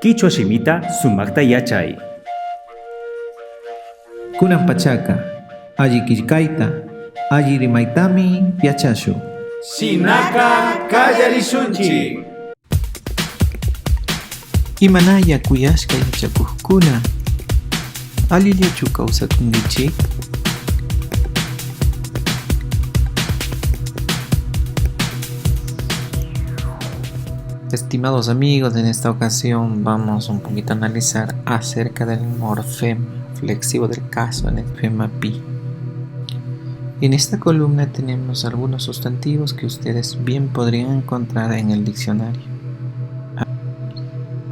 Quichua shimita sumakta yachay. Kunan pachaka, alli killkayta, alli rimaytami yachashu. Shinaka kallarishunchik. Imanaya kuyashka yachakuqkuna, allillachu kawsakunkichik? Estimados amigos, en esta ocasión vamos un poquito a analizar acerca del morfema flexivo del caso en el poema pi. En esta columna tenemos algunos sustantivos que ustedes bien podrían encontrar en el diccionario.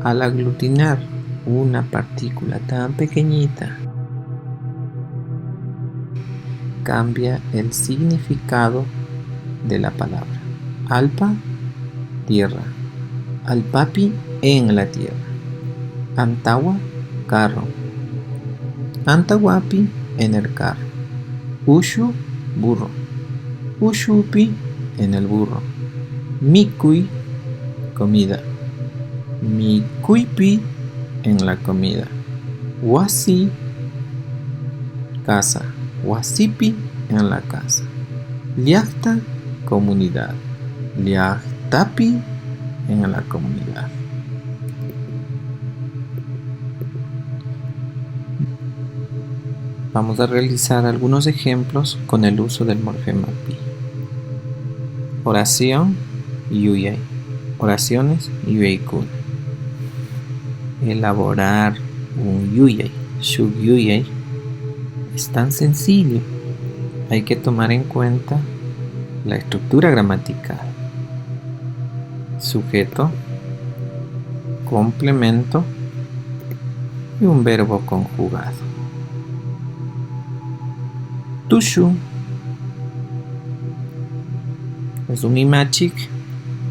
Al aglutinar una partícula tan pequeñita, cambia el significado de la palabra. Alpa, tierra. Alpapi, en la tierra. Antawa, carro. Antawapi, en el carro. Ushu, burro. Ushupi, en el burro. Mikui, comida. Mikuipi, en la comida. Wasi, casa. Wasipi, en la casa. Liakta, comunidad. Liaktapi, en la comunidad. Vamos a realizar algunos ejemplos con el uso del morfema pi. Oración, yuyay. Oraciones, yuyaykuna. Elaborar un yuyay, shuk yuyay, es tan sencillo. Hay que tomar en cuenta la estructura gramatical. Sujeto, complemento y un verbo conjugado. Tushu es un imachik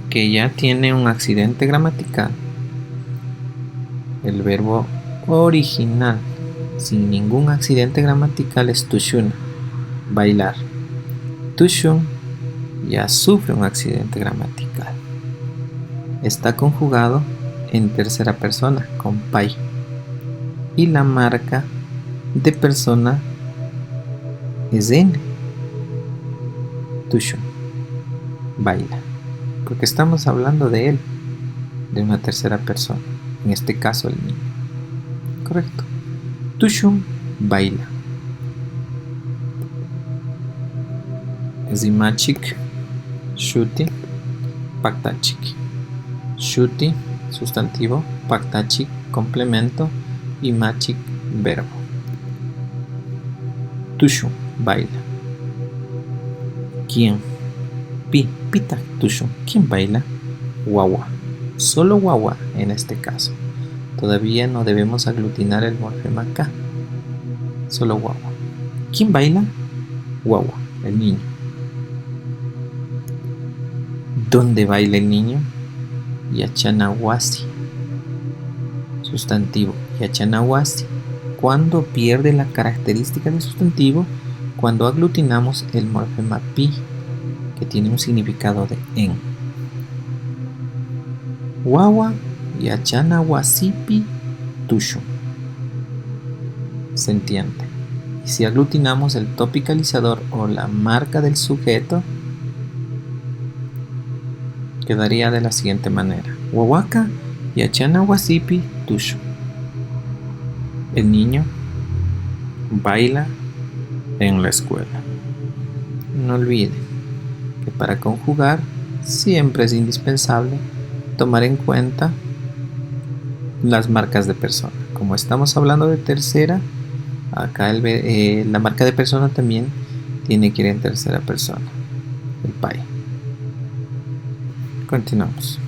que ya tiene un accidente gramatical. El verbo original sin ningún accidente gramatical es tushun, bailar. Tushun ya sufre un accidente gramatical. Está conjugado en tercera persona con pai y la marca de persona es n. Tushun, baila, porque estamos hablando de él, de una tercera persona, en este caso el niño. Correcto. Tushun, baila. Zimachik, shuti, paktachik. Shuti, sustantivo, paktachik, complemento y machik, verbo. Tushun, baila. ¿Quién? Pita, tushun. ¿Quién baila? Wawa. Solo wawa en este caso. Todavía no debemos aglutinar el morfema K. Solo wawa. ¿Quién baila? Wawa, el niño. ¿Dónde baila el niño? Yachanawasi. Sustantivo, yachanawasi. Cuando pierde la característica de sustantivo, cuando aglutinamos el morfema pi, que tiene un significado de en. Wawa yachanawasipi tushu. Se entiende. Y si aglutinamos el topicalizador o la marca del sujeto, quedaría de la siguiente manera. Wawaka yachanawasipi tushu. El niño baila en la escuela. No olviden que para conjugar siempre es indispensable tomar en cuenta las marcas de persona. Como estamos hablando de tercera, acá la marca de persona también tiene que ir en tercera persona. El pai. Continuamos.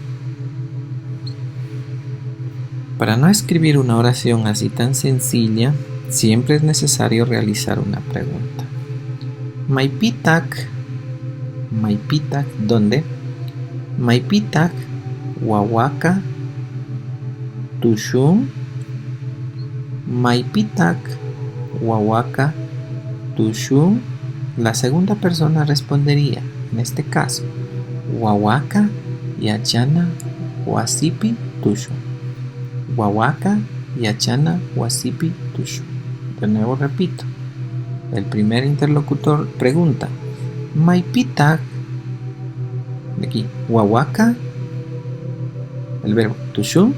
Para no escribir una oración así tan sencilla, siempre es necesario realizar una pregunta. Maipitak, ¿dónde? Maipitak, wawaka, tushun. Maipitak, wawaka, tushun. La segunda persona respondería, en este caso, wawaka, yachana, wasipi, tushun. Huahuaca, Yachana, Huasipi, Tushu. De nuevo repito. El primer interlocutor pregunta, Maipitak, de aquí, Huahuaca, el verbo Tushu.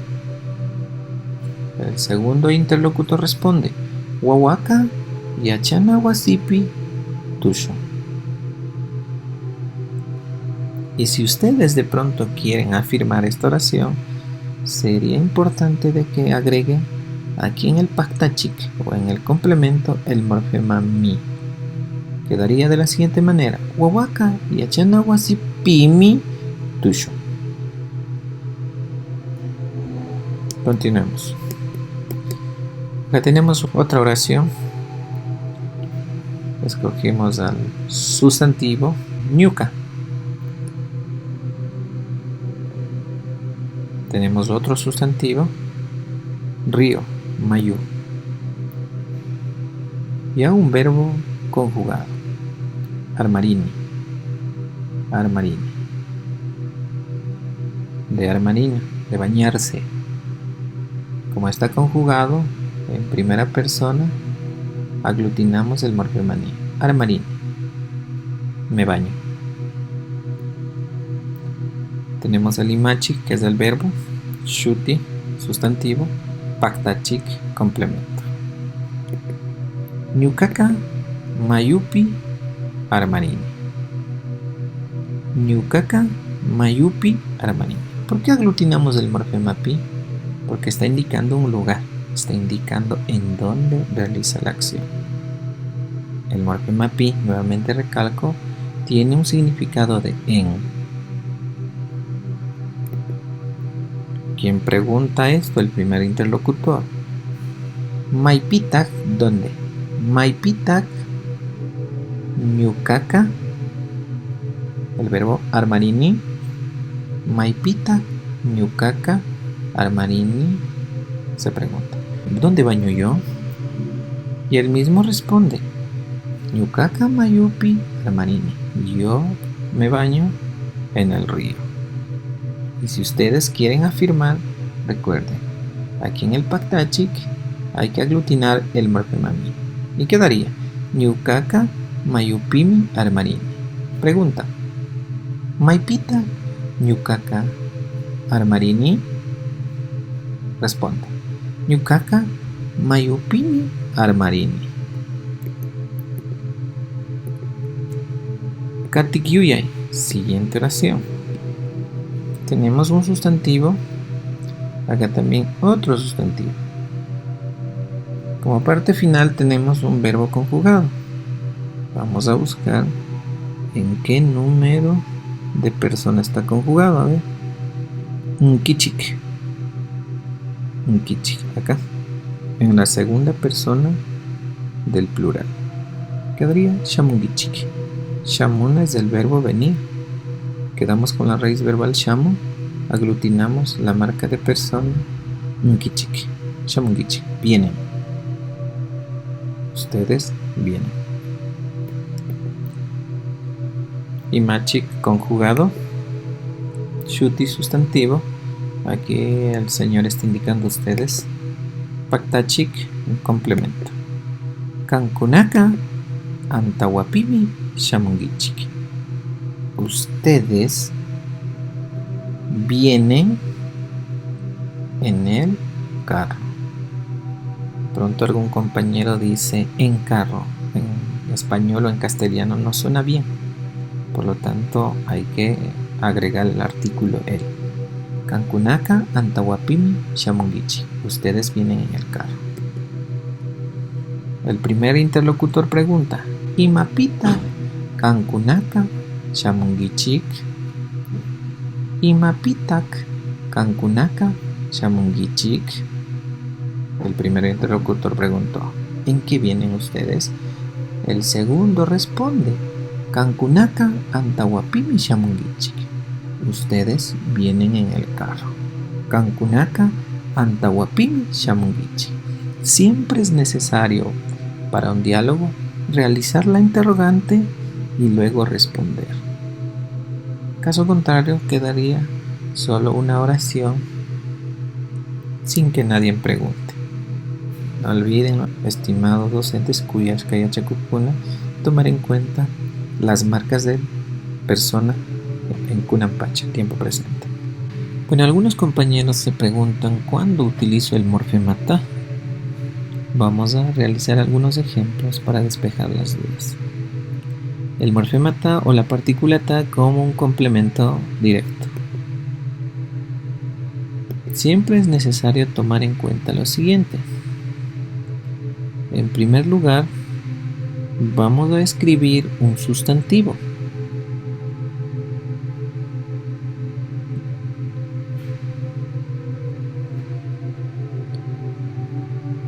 El segundo interlocutor responde, Huahuaca, Yachana, Huasipi, Tushu. Y si ustedes de pronto quieren afirmar esta oración, sería importante de que agreguen aquí en el paktachik o en el complemento el morfema mi. Quedaría de la siguiente manera: Huahuaca, Yachana, Huasipi, mi, Tushu. Continuemos. Acá tenemos otra oración. Escogimos al sustantivo ñuca. Tenemos otro sustantivo, río, mayú. Y a un verbo conjugado, armarini, armarini. De armarina, de bañarse. Como está conjugado en primera persona, aglutinamos el morfema ni, armarini, me baño. Tenemos el imachik, que es el verbo, shuti, sustantivo, paktachik, complemento. Ñucaca, mayupi, armarini. Ñucaca, mayupi, armarini. ¿Por qué aglutinamos el morfema pi? Porque está indicando un lugar, está indicando en dónde realiza la acción. El morfema pi, nuevamente recalco, tiene un significado de en. ¿Quién pregunta esto? El primer interlocutor. Maipitak, ¿dónde? Maipitak, ñucaca, el verbo armarini. Maipitak, ñucaca, armarini. Se pregunta, ¿dónde baño yo? Y él mismo responde, ñucaca, mayupi, armarini. Yo me baño en el río. Y si ustedes quieren afirmar, recuerden, aquí en el paktachik hay que aglutinar el morfema mi. Y quedaría ñucaca, mayupimi, armarini. Pregunta, ¿maipita, ñucaca, armarini? Responda, ñucaca, mayupimi, armarini. Kartikyuyay, siguiente oración. Tenemos un sustantivo, acá también otro sustantivo. Como parte final tenemos un verbo conjugado. Vamos a buscar en qué número de persona está conjugado. A ver, nkichik, nkichik, acá, en la segunda persona del plural. Quedaría shamungichik. Shamun es del verbo venir. Quedamos con la raíz verbal shamu, aglutinamos la marca de persona nkichik, shamungichik, vienen. Ustedes vienen. Imachik conjugado, shuti sustantivo, aquí el señor está indicando a ustedes. Paktachik, un complemento. Kankunaka, antawapimi, shamungichik. Ustedes vienen en el carro. Pronto algún compañero dice en carro. En español o en castellano no suena bien. Por lo tanto, hay que agregar el artículo el. Kankunaka, antawapimi, shamungichi. Ustedes vienen en el carro. El primer interlocutor pregunta, Imapita, Kankunaka, shamungichik. Imapitak, Kankunaka, shamungichik. El primer interlocutor preguntó, ¿en qué vienen ustedes? El segundo responde, Kankunaka, antawapimi, shamungichik. Ustedes vienen en el carro. Kankunaka, antawapimi, shamungichik. Siempre es necesario para un diálogo realizar la interrogante y luego responder. Caso contrario, quedaría solo una oración sin que nadie pregunte. No olviden, estimados docentes cuyas Kayachakupuna, tomar en cuenta las marcas de persona en Kunampacha, tiempo presente. Bueno, algunos compañeros se preguntan ¿cuándo utilizo el morfema ta? Vamos a realizar algunos ejemplos para despejar las dudas. El morfema ta o la partícula ta como un complemento directo. Siempre es necesario tomar en cuenta lo siguiente. En primer lugar, vamos a escribir un sustantivo.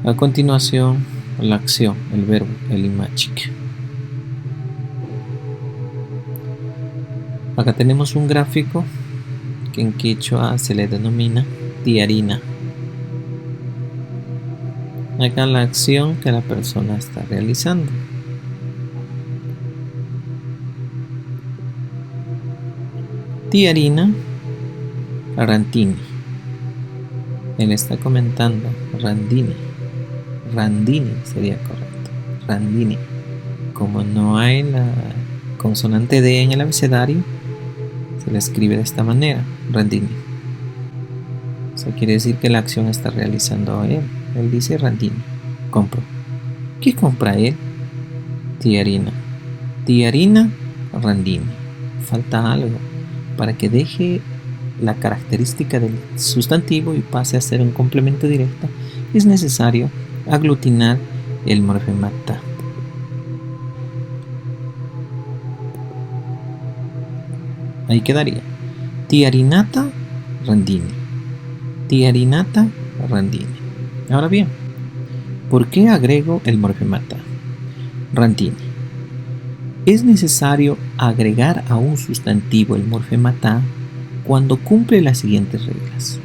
A continuación, la acción, el verbo, el imachik. Acá tenemos un gráfico que en quechua se le denomina tiarina. Acá la acción que la persona está realizando. Tiarina Rantini. Él está comentando Randini. Randini sería correcto. Randini. Como no hay la consonante D en el abecedario, se le escribe de esta manera, Randini. Eso quiere decir que la acción está realizando él. Él dice Randini, compro. ¿Qué compra él? Tiarina. Tiarina Randini. Falta algo para que deje la característica del sustantivo y pase a ser un complemento directo. Es necesario aglutinar el morfema ta. Ahí quedaría Tiarinata Randini. Tiarinata Randini. Ahora bien, ¿por qué agrego el morfema ta? Randini. Es necesario agregar a un sustantivo el morfema ta cuando cumple las siguientes reglas.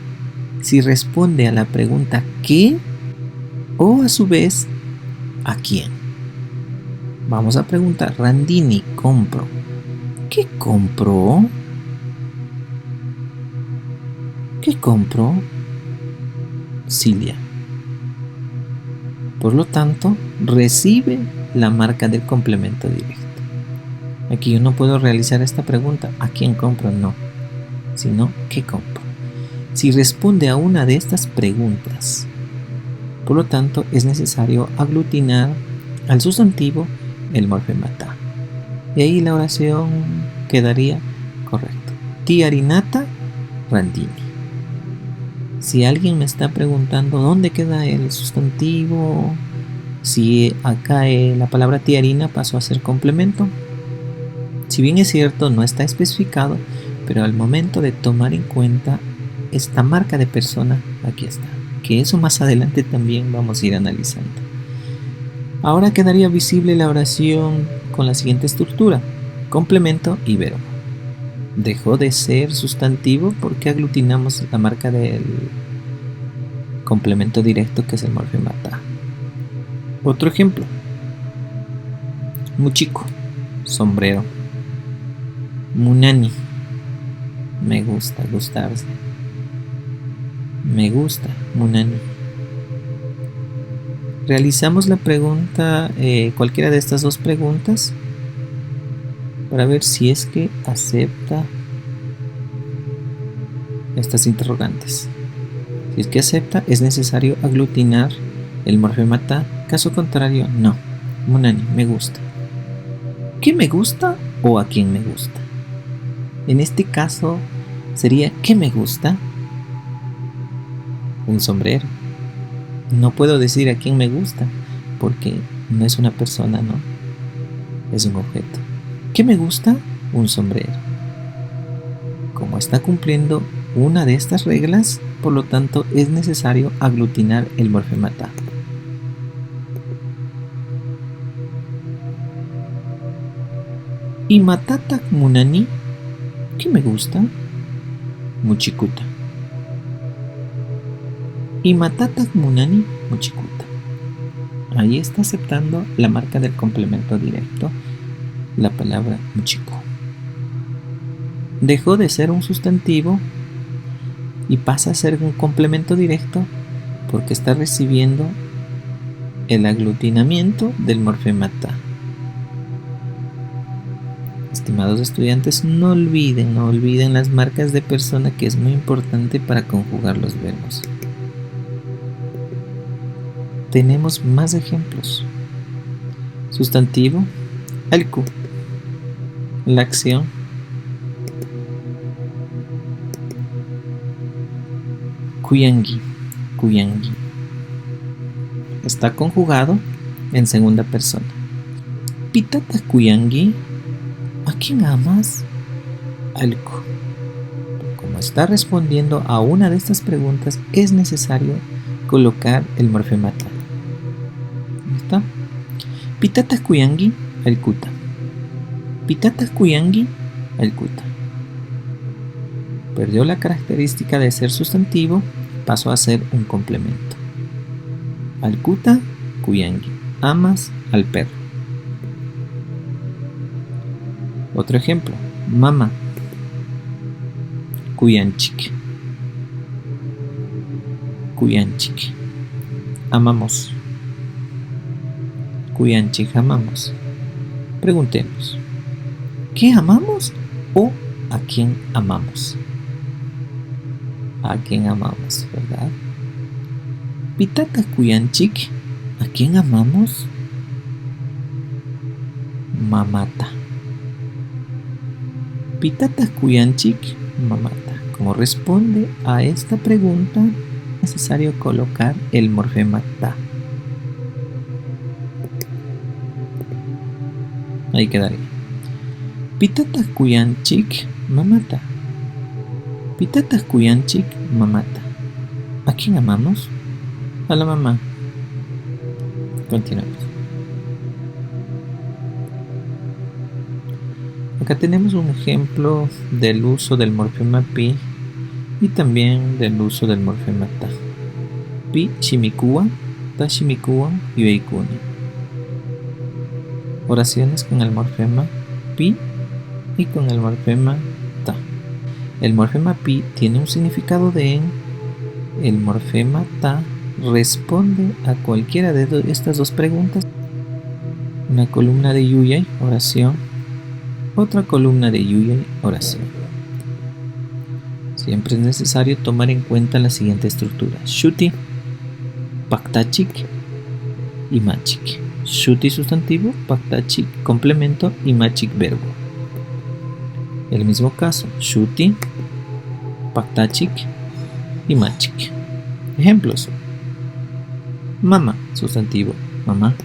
Si responde a la pregunta ¿qué? O a su vez, ¿a quién? Vamos a preguntar, Randini, compro. ¿Qué compró? ¿Qué compró? Cilia. Por lo tanto, recibe la marca del complemento directo. Aquí yo no puedo realizar esta pregunta, ¿a quién compro? No, sino ¿qué compro? Si responde a una de estas preguntas, por lo tanto, es necesario aglutinar al sustantivo el morfema ta. Y ahí la oración quedaría correcta. Tiarinata Randini. Si alguien me está preguntando dónde queda el sustantivo, si acá la palabra tiarina pasó a ser complemento, si bien es cierto no está especificado, pero al momento de tomar en cuenta esta marca de persona, aquí está. Que eso más adelante también vamos a ir analizando. Ahora quedaría visible la oración con la siguiente estructura: complemento y verbo. Dejó de ser sustantivo porque aglutinamos la marca del complemento directo que es el morfema ta. Otro ejemplo: muchico, sombrero. Munani, me gusta, gustarse. Me gusta, Munani. Realizamos la pregunta, cualquiera de estas dos preguntas, para ver si es que acepta estas interrogantes. Si es que acepta, es necesario aglutinar el morfema ta. Caso contrario, no. Munani, me gusta. ¿Qué me gusta o a quién me gusta? En este caso sería ¿qué me gusta? Un sombrero. No puedo decir a quién me gusta porque no es una persona, no, es un objeto. ¿Qué me gusta? Un sombrero. Como está cumpliendo una de estas reglas, por lo tanto es necesario aglutinar el morfema ta. Y matata munani, ¿qué me gusta? Muchikuta. Y matata munani muchikuta. Ahí está aceptando la marca del complemento directo, la palabra muchiku. Dejó de ser un sustantivo y pasa a ser un complemento directo porque está recibiendo el aglutinamiento del morfema ta. Estimados estudiantes, no olviden las marcas de persona, que es muy importante para conjugar los verbos. Tenemos más ejemplos. Sustantivo, alku. La acción, kuyangi. Está conjugado en segunda persona. Pitata kuyangi. ¿A quién amas? Alku. Como está respondiendo a una de estas preguntas, es necesario colocar el morfema ta. ¿Está? Pitata kuyangi alkuta. Pitata kuyangi alkuta. Perdió la característica de ser sustantivo, pasó a ser un complemento. Alkuta kuyangi. Amas al perro. Otro ejemplo, mama kuyanchik. Amamos. Kuyanchik, amamos. Preguntemos, ¿qué amamos o a quién amamos? ¿A quién amamos, verdad? Pitata kuyanchik, ¿a quién amamos? Mamata. Pitata kuyanchik, mamata. Como responde a esta pregunta, es necesario colocar el morfema ta. Ahí quedaría. Pitata kuyanchik, mamata. Pitata kuyanchik, mamata. ¿A quién amamos? A la mamá. Continuamos. Acá tenemos un ejemplo del uso del morfema pi y también del uso del morfema ta. Pi shimikuwa, ta shimikuwa, yueikuni. Oraciones con el morfema pi y con el morfema ta. El morfema pi tiene un significado de en. El morfema ta responde a cualquiera de estas dos preguntas. Una columna de yuyay, oración. Otra columna de yuyay, oración. Siempre es necesario tomar en cuenta la siguiente estructura: shuti, paktachik y machik. Shuti sustantivo, paktachik complemento y machik verbo. El mismo caso, shuti, paktachik y machik. Ejemplos: mama, sustantivo, mamá.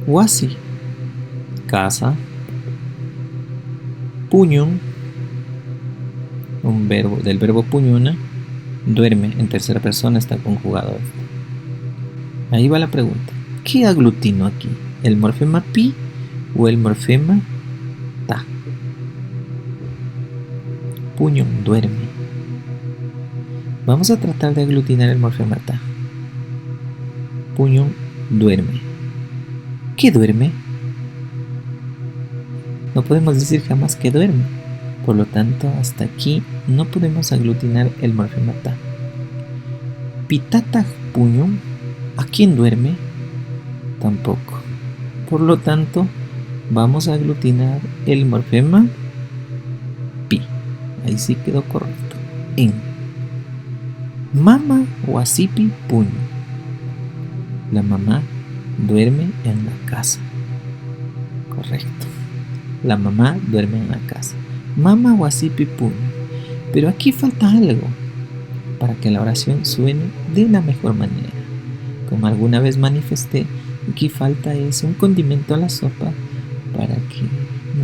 Wasi, casa. Puñun, un verbo del verbo puñuna. Duerme, en tercera persona está conjugado esto. Ahí va la pregunta: ¿qué aglutino aquí? ¿El morfema pi o el morfema ta? Puñun, duerme. Vamos a tratar de aglutinar el morfema ta. Puñun, duerme. ¿Qué duerme? No podemos decir jamás que duerme. Por lo tanto, hasta aquí no podemos aglutinar el morfema ta. Pitata puñun, ¿a quién duerme? Tampoco. Por lo tanto, vamos a aglutinar el morfema pi. Ahí sí quedó correcto. En. Mama wasipi puñu. La mamá duerme en la casa. Correcto. La mamá duerme en la casa. Mama wasipi puñu. Pero aquí falta algo para que la oración suene de la mejor manera. Como alguna vez manifesté, aquí falta es un condimento a la sopa para que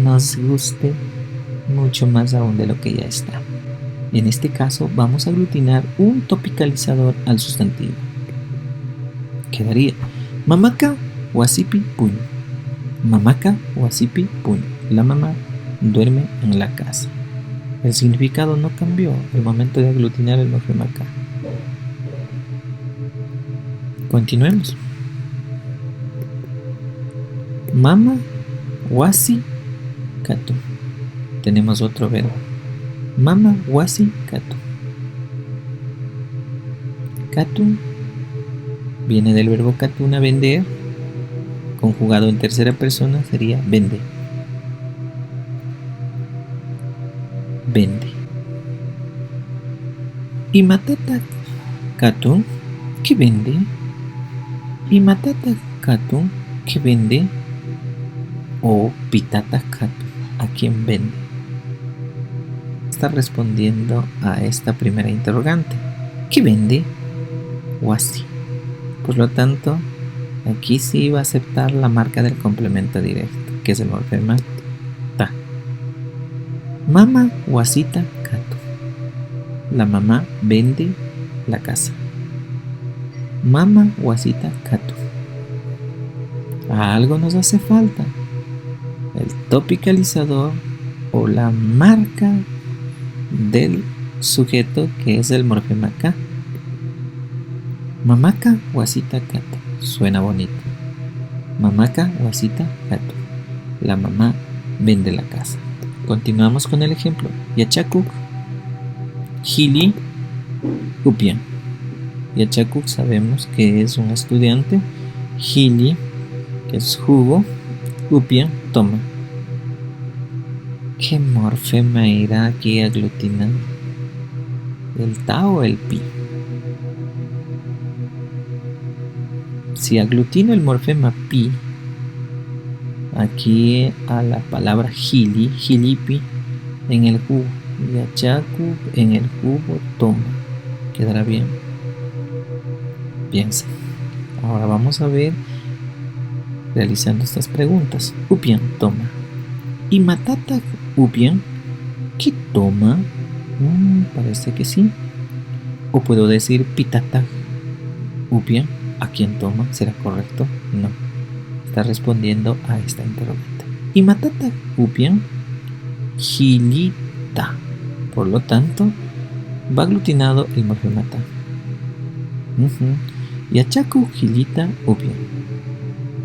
nos guste mucho más aún de lo que ya está. En este caso vamos a aglutinar un topicalizador al sustantivo. Quedaría mamaka wasipi puñu. Mamaka wasipi puñu. La mamá duerme en la casa. El significado no cambió al momento de aglutinar el morfema ka. Continuemos. Mama wasi katu. Tenemos otro verbo. Mama wasi katu. Katu Viene del verbo katuna, vender. Conjugado en tercera persona sería vende. Vende. Y matata katun, ¿qué vende? Y matata katun, ¿qué vende? O pitata katun, ¿a quién vende? Está respondiendo a esta primera interrogante. ¿Qué vende? O así. Por lo tanto, aquí sí va a aceptar la marca del complemento directo, que es el morfema ta. Mama wasita katu. La mamá vende la casa. Mama wasita katu. A algo nos hace falta. El topicalizador o la marca del sujeto, que es el morfema ka. Mamaka wasita katu. Suena bonito. Mamaka wasita katu. La mamá vende la casa. Continuamos con el ejemplo. Yachakuk hili upian. Yachakuk sabemos que es un estudiante. Hili, que es jugo. Upian, toma. ¿Qué morfema irá aquí aglutinando? ¿El ta o el pi? Si aglutino el morfema pi aquí a la palabra hili, hilipi, en el jugo, yachaku en el jugo, toma, ¿quedará bien? Piensa. Ahora vamos a ver realizando estas preguntas. Upian, toma. Y matata upian, ¿qué toma? Parece que sí. O puedo decir pitata upian, ¿a quién toma? ¿Será correcto? No. Está respondiendo a esta interrogante. Y matata upian hilita. Por lo tanto, va aglutinado el morfema ta. Y achaku hilita upian.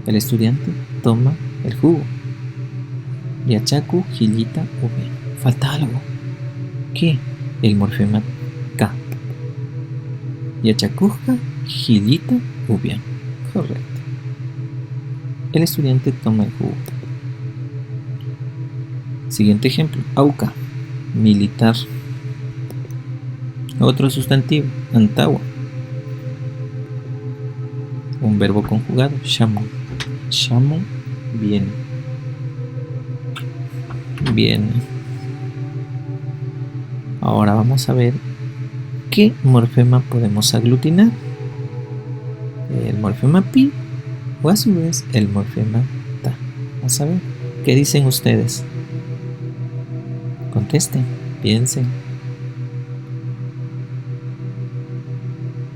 El estudiante toma el jugo. Y achaku hilita upian. Falta algo. ¿Qué? El morfema ka. Y achakuja hilita upian. Correcto. El estudiante toma el jugo. Siguiente ejemplo. Auca, militar. Otro sustantivo. Antawa. Un verbo conjugado. Shamu. Shamu viene. Viene. Ahora vamos a ver qué morfema podemos aglutinar. El morfema pi o a su vez el morfema ta. Vamos a ver qué dicen ustedes. Contesten, piensen.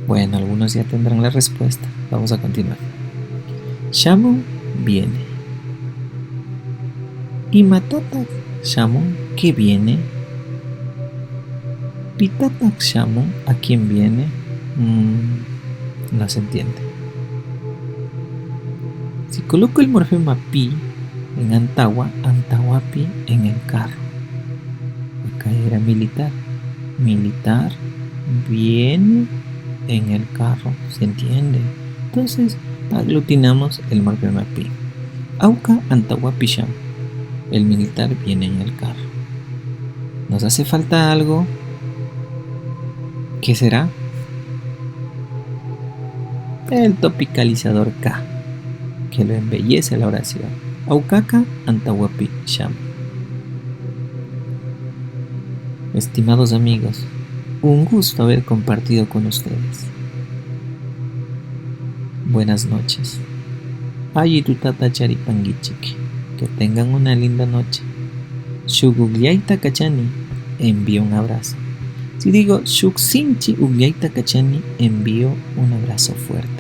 Bueno, algunos ya tendrán la respuesta. Vamos a continuar. Shamu viene. Y matata shamu, ¿qué viene? Pitata shamu, ¿a quién viene? No se entiende. Si coloco el morfema pi en antawa, antawa pi en el carro. Acá era militar. Militar viene en el carro, ¿se entiende? Entonces aglutinamos el morfema pi. Auca antawa pisham. El militar viene en el carro. Nos hace falta algo. ¿Qué será? El topicalizador ka, que lo embellece la oración. Aukaka antawapi sham. Estimados amigos, un gusto haber compartido con ustedes. Buenas noches. Ayi tutata charipangichiki. Que tengan una linda noche. Shugugliaita kachani, envío un abrazo. Si digo Shuksinchi Ugliaita Kachani, envío un abrazo fuerte.